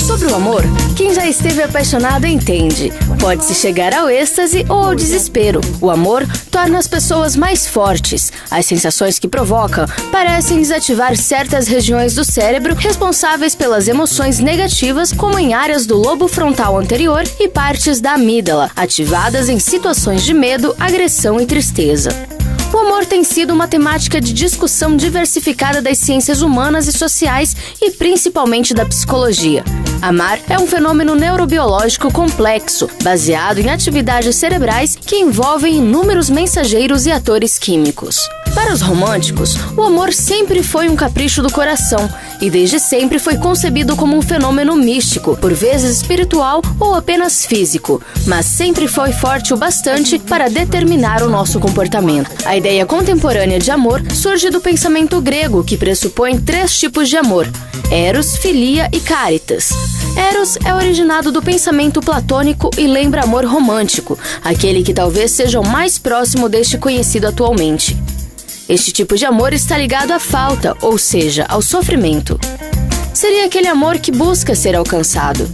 Sobre o amor, quem já esteve apaixonado entende. Pode-se chegar ao êxtase ou ao desespero. O amor torna as pessoas mais fortes. As sensações que provoca parecem desativar certas regiões do cérebro responsáveis pelas emoções negativas, como em áreas do lobo frontal anterior e partes da amígdala, ativadas em situações de medo, agressão e tristeza. O amor tem sido uma temática de discussão diversificada das ciências humanas e sociais e principalmente da psicologia. Amar é um fenômeno neurobiológico complexo, baseado em atividades cerebrais que envolvem inúmeros mensageiros e atores químicos. Para os românticos, o amor sempre foi um capricho do coração e desde sempre foi concebido como um fenômeno místico, por vezes espiritual ou apenas físico, mas sempre foi forte o bastante para determinar o nosso comportamento. A ideia contemporânea de amor surge do pensamento grego, que pressupõe 3 tipos de amor: Eros, Filia e Caritas. Eros é originado do pensamento platônico e lembra amor romântico, aquele que talvez seja o mais próximo deste conhecido atualmente. Este tipo de amor está ligado à falta, ou seja, ao sofrimento. Seria aquele amor que busca ser alcançado.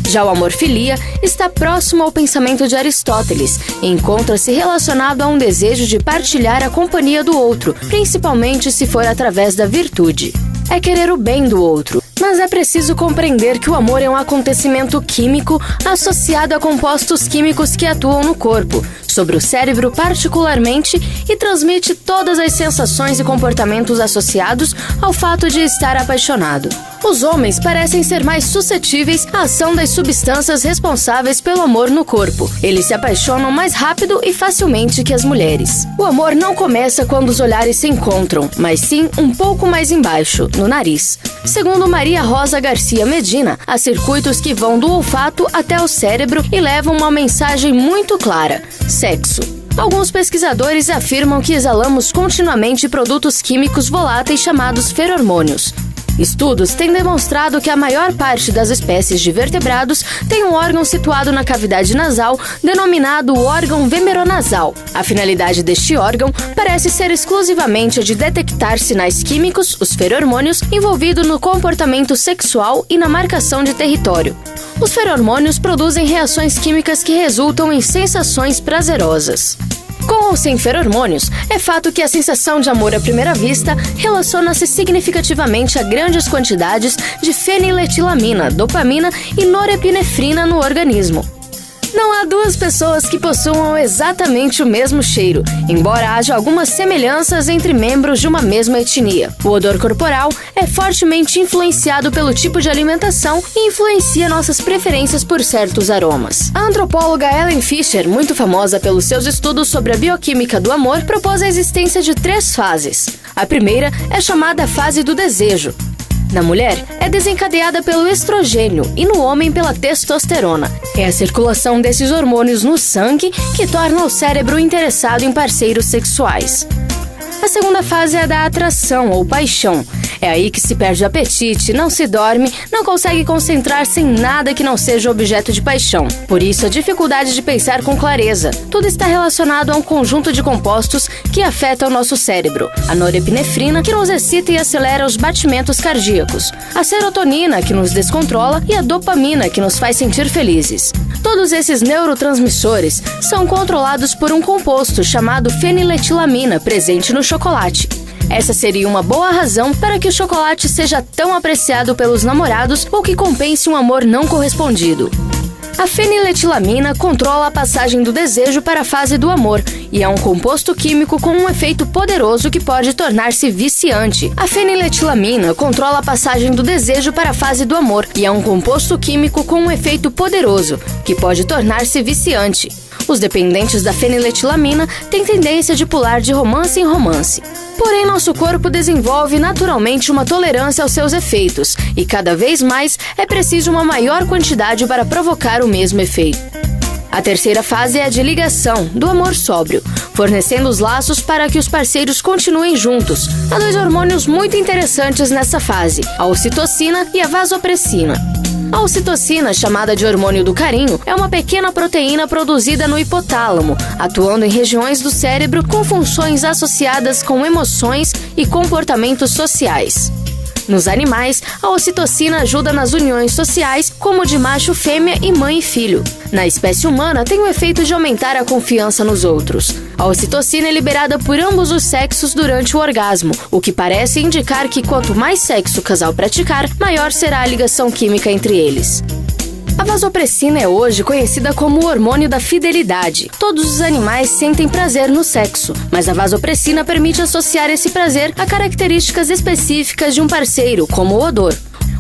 Já o amor filia está próximo ao pensamento de Aristóteles e encontra-se relacionado a um desejo de partilhar a companhia do outro, principalmente se for através da virtude. É querer o bem do outro. Mas é preciso compreender que o amor é um acontecimento químico associado a compostos químicos que atuam no corpo, sobre o cérebro particularmente, e transmite todas as sensações e comportamentos associados ao fato de estar apaixonado. Os homens parecem ser mais suscetíveis à ação das substâncias responsáveis pelo amor no corpo. Eles se apaixonam mais rápido e facilmente que as mulheres. O amor não começa quando os olhares se encontram, mas sim um pouco mais embaixo, no nariz. Segundo Maria Rosa Garcia Medina, há circuitos que vão do olfato até o cérebro e levam uma mensagem muito clara: sexo. Alguns pesquisadores afirmam que exalamos continuamente produtos químicos voláteis chamados feromônios. Estudos têm demonstrado que a maior parte das espécies de vertebrados tem um órgão situado na cavidade nasal, denominado órgão vemeronasal. A finalidade deste órgão parece ser exclusivamente a de detectar sinais químicos, os feromônios, envolvidos no comportamento sexual e na marcação de território. Os feromônios produzem reações químicas que resultam em sensações prazerosas. Com ou sem feromônios, é fato que a sensação de amor à primeira vista relaciona-se significativamente a grandes quantidades de feniletilamina, dopamina e norepinefrina no organismo. Não há 2 pessoas que possuam exatamente o mesmo cheiro, embora haja algumas semelhanças entre membros de uma mesma etnia. O odor corporal é fortemente influenciado pelo tipo de alimentação e influencia nossas preferências por certos aromas. A antropóloga Ellen Fisher, muito famosa pelos seus estudos sobre a bioquímica do amor, propôs a existência de 3 fases. A primeira é chamada fase do desejo. Na mulher, é desencadeada pelo estrogênio e no homem pela testosterona. É a circulação desses hormônios no sangue que torna o cérebro interessado em parceiros sexuais. A segunda fase é a da atração ou paixão. É aí que se perde o apetite, não se dorme, não consegue concentrar-se em nada que não seja objeto de paixão. Por isso, a dificuldade de pensar com clareza. Tudo está relacionado a um conjunto de compostos que afetam o nosso cérebro. A norepinefrina, que nos excita e acelera os batimentos cardíacos. A serotonina, que nos descontrola, e a dopamina, que nos faz sentir felizes. Todos esses neurotransmissores são controlados por um composto chamado feniletilamina, presente no chocolate. Essa seria uma boa razão para que o chocolate seja tão apreciado pelos namorados ou que compense um amor não correspondido. A feniletilamina controla a passagem do desejo para a fase do amor e é um composto químico com um efeito poderoso que pode tornar-se viciante. A feniletilamina controla a passagem do desejo para a fase do amor e é um composto químico com um efeito poderoso que pode tornar-se viciante. Os dependentes da feniletilamina têm tendência de pular de romance em romance. Porém, nosso corpo desenvolve naturalmente uma tolerância aos seus efeitos e cada vez mais é preciso uma maior quantidade para provocar o mesmo efeito. A terceira fase é a de ligação, do amor sóbrio, fornecendo os laços para que os parceiros continuem juntos. Há 2 hormônios muito interessantes nessa fase, a ocitocina e a vasopressina. A ocitocina, chamada de hormônio do carinho, é uma pequena proteína produzida no hipotálamo, atuando em regiões do cérebro com funções associadas com emoções e comportamentos sociais. Nos animais, a ocitocina ajuda nas uniões sociais, como de macho, fêmea e mãe e filho. Na espécie humana, tem o efeito de aumentar a confiança nos outros. A ocitocina é liberada por ambos os sexos durante o orgasmo, o que parece indicar que quanto mais sexo o casal praticar, maior será a ligação química entre eles. A vasopressina é hoje conhecida como o hormônio da fidelidade. Todos os animais sentem prazer no sexo, mas a vasopressina permite associar esse prazer a características específicas de um parceiro, como o odor.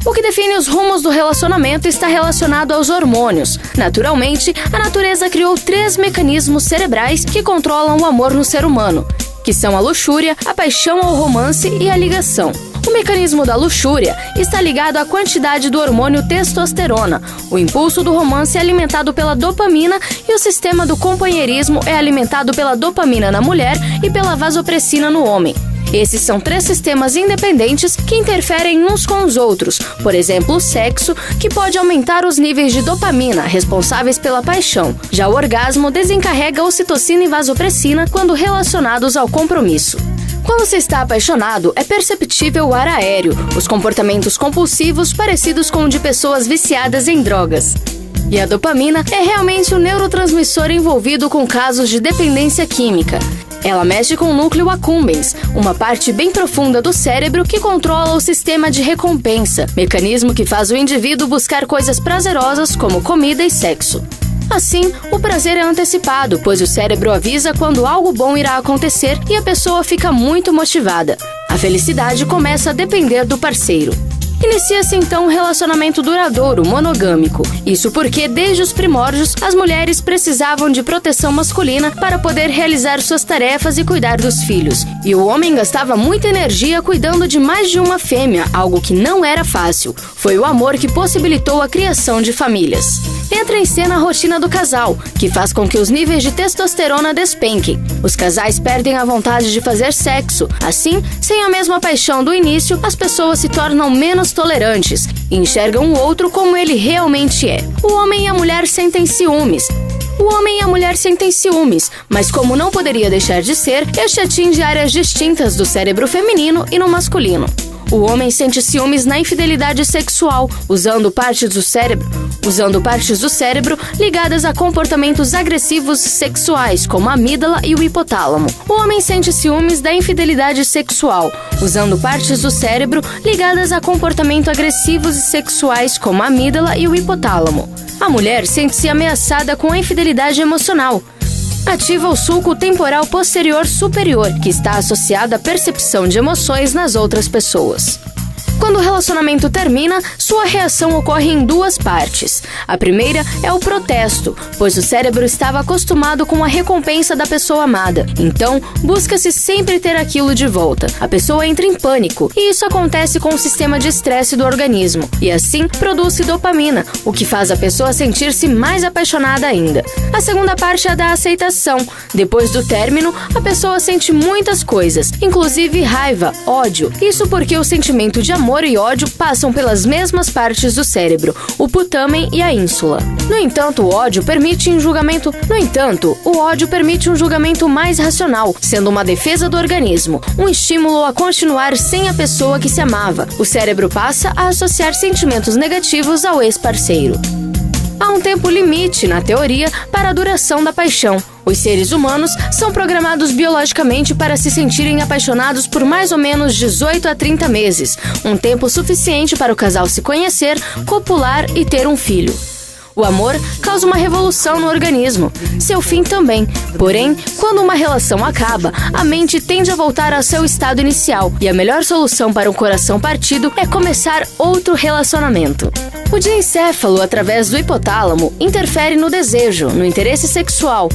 O que define os rumos do relacionamento está relacionado aos hormônios. Naturalmente, a natureza criou 3 mecanismos cerebrais que controlam o amor no ser humano, que são a luxúria, a paixão ao romance e a ligação. O mecanismo da luxúria está ligado à quantidade do hormônio testosterona. O impulso do romance é alimentado pela dopamina e o sistema do companheirismo é alimentado pela dopamina na mulher e pela vasopressina no homem. Esses são 3 sistemas independentes que interferem uns com os outros. Por exemplo, o sexo, que pode aumentar os níveis de dopamina, responsáveis pela paixão. Já o orgasmo desencarrega ocitocina e vasopressina quando relacionados ao compromisso. Quando se está apaixonado, é perceptível o ar aéreo, os comportamentos compulsivos parecidos com o de pessoas viciadas em drogas. E a dopamina é realmente o neurotransmissor envolvido com casos de dependência química. Ela mexe com o núcleo accumbens, uma parte bem profunda do cérebro que controla o sistema de recompensa, mecanismo que faz o indivíduo buscar coisas prazerosas como comida e sexo. Assim, o prazer é antecipado, pois o cérebro avisa quando algo bom irá acontecer e a pessoa fica muito motivada. A felicidade começa a depender do parceiro. Inicia-se então um relacionamento duradouro, monogâmico. Isso porque, desde os primórdios, as mulheres precisavam de proteção masculina para poder realizar suas tarefas e cuidar dos filhos. E o homem gastava muita energia cuidando de mais de uma fêmea, algo que não era fácil. Foi o amor que possibilitou a criação de famílias. Entra em cena a rotina do casal, que faz com que os níveis de testosterona despenquem. Os casais perdem a vontade de fazer sexo. Assim, sem a mesma paixão do início, as pessoas se tornam menos tolerantes e enxergam o outro como ele realmente é. O homem e a mulher sentem ciúmes. Mas como não poderia deixar de ser, este atinge áreas distintas do cérebro feminino e no masculino. O homem sente ciúmes na infidelidade sexual, usando partes do cérebro ligadas a comportamentos agressivos sexuais, como a amígdala e o hipotálamo. O homem sente ciúmes da infidelidade sexual, usando partes do cérebro ligadas a comportamentos agressivos e sexuais, como a amígdala e o hipotálamo. A mulher sente-se ameaçada com a infidelidade emocional. Ativa o sulco temporal posterior superior, que está associado à percepção de emoções nas outras pessoas. Quando o relacionamento termina, sua reação ocorre em 2 partes. A primeira é o protesto, pois o cérebro estava acostumado com a recompensa da pessoa amada. Então, busca-se sempre ter aquilo de volta. A pessoa entra em pânico, e isso acontece com o sistema de estresse do organismo. E assim, produz dopamina, o que faz a pessoa sentir-se mais apaixonada ainda. A segunda parte é a da aceitação. Depois do término, a pessoa sente muitas coisas, inclusive raiva, ódio. Isso porque o sentimento de amor e ódio passam pelas mesmas partes do cérebro, o putamen e a ínsula. No entanto, o ódio permite um julgamento mais racional, sendo uma defesa do organismo, um estímulo a continuar sem a pessoa que se amava. O cérebro passa a associar sentimentos negativos ao ex-parceiro. Há um tempo limite, na teoria, para a duração da paixão. Os seres humanos são programados biologicamente para se sentirem apaixonados por mais ou menos 18 a 30 meses, um tempo suficiente para o casal se conhecer, copular e ter um filho. O amor causa uma revolução no organismo, seu fim também. Porém, quando uma relação acaba, a mente tende a voltar ao seu estado inicial, e a melhor solução para um coração partido é começar outro relacionamento. O diencéfalo, através do hipotálamo, interfere no desejo, no interesse sexual.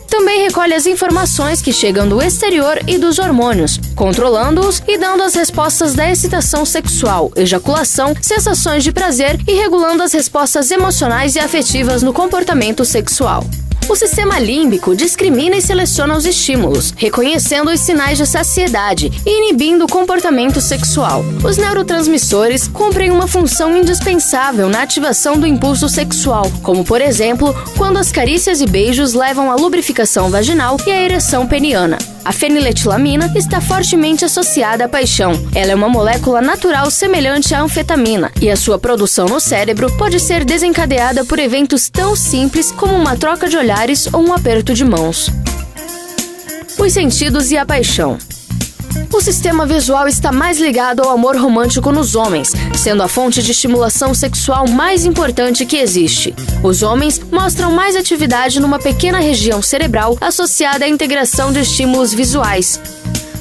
Também recolhe as informações que chegam do exterior e dos hormônios, controlando-os e dando as respostas da excitação sexual, ejaculação, sensações de prazer e regulando as respostas emocionais e afetivas no comportamento sexual. O sistema límbico discrimina e seleciona os estímulos, reconhecendo os sinais de saciedade e inibindo o comportamento sexual. Os neurotransmissores cumprem uma função indispensável na ativação do impulso sexual, como, por exemplo, quando as carícias e beijos levam à lubrificação vaginal e à ereção peniana. A feniletilamina está fortemente associada à paixão. Ela é uma molécula natural semelhante à anfetamina, e a sua produção no cérebro pode ser desencadeada por eventos tão simples como uma troca de olhares ou um aperto de mãos. Os sentidos e a paixão. O sistema visual está mais ligado ao amor romântico nos homens, sendo a fonte de estimulação sexual mais importante que existe. Os homens mostram mais atividade numa pequena região cerebral associada à integração de estímulos visuais.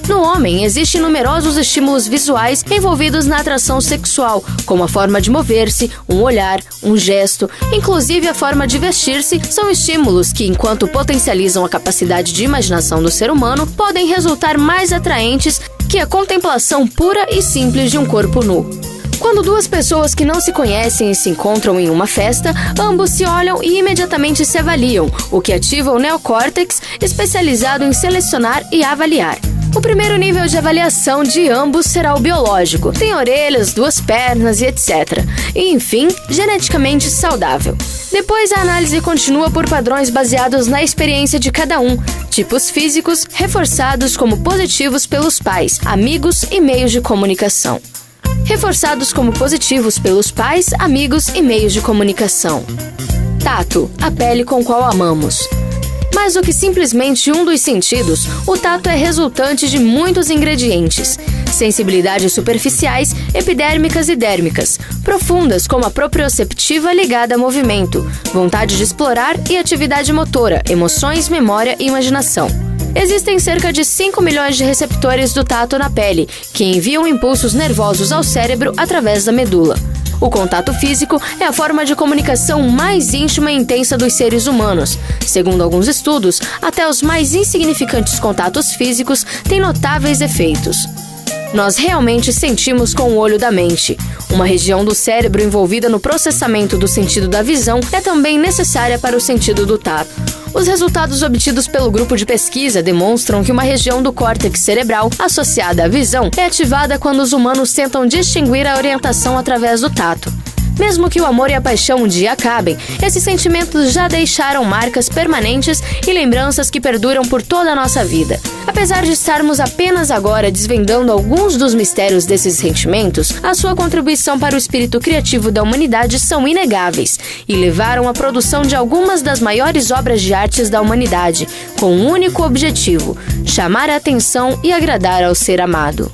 No homem, existem numerosos estímulos visuais envolvidos na atração sexual, como a forma de mover-se, um olhar, um gesto, inclusive a forma de vestir-se, são estímulos que, enquanto potencializam a capacidade de imaginação do ser humano, podem resultar mais atraentes que a contemplação pura e simples de um corpo nu. Quando duas pessoas que não se conhecem e se encontram em uma festa, ambos se olham e imediatamente se avaliam, o que ativa o neocórtex, especializado em selecionar e avaliar. O primeiro nível de avaliação de ambos será o biológico. Tem orelhas, 2 pernas e etc. E, enfim, geneticamente saudável. Depois, a análise continua por padrões baseados na experiência de cada um, tipos físicos reforçados como positivos pelos pais, amigos e meios de comunicação. Reforçados como positivos pelos pais, amigos e meios de comunicação. Tato, a pele com qual amamos. Mais do que simplesmente um dos sentidos, o tato é resultante de muitos ingredientes. Sensibilidades superficiais, epidérmicas e dérmicas, profundas como a proprioceptiva ligada a movimento, vontade de explorar e atividade motora, emoções, memória e imaginação. Existem cerca de 5 milhões de receptores do tato na pele, que enviam impulsos nervosos ao cérebro através da medula. O contato físico é a forma de comunicação mais íntima e intensa dos seres humanos. Segundo alguns estudos, até os mais insignificantes contatos físicos têm notáveis efeitos. Nós realmente sentimos com o olho da mente. Uma região do cérebro envolvida no processamento do sentido da visão é também necessária para o sentido do tato. Os resultados obtidos pelo grupo de pesquisa demonstram que uma região do córtex cerebral associada à visão é ativada quando os humanos tentam distinguir a orientação através do tato. Mesmo que o amor e a paixão um dia acabem, esses sentimentos já deixaram marcas permanentes e lembranças que perduram por toda a nossa vida. Apesar de estarmos apenas agora desvendando alguns dos mistérios desses sentimentos, a sua contribuição para o espírito criativo da humanidade são inegáveis e levaram à produção de algumas das maiores obras de artes da humanidade, com um único objetivo: chamar a atenção e agradar ao ser amado.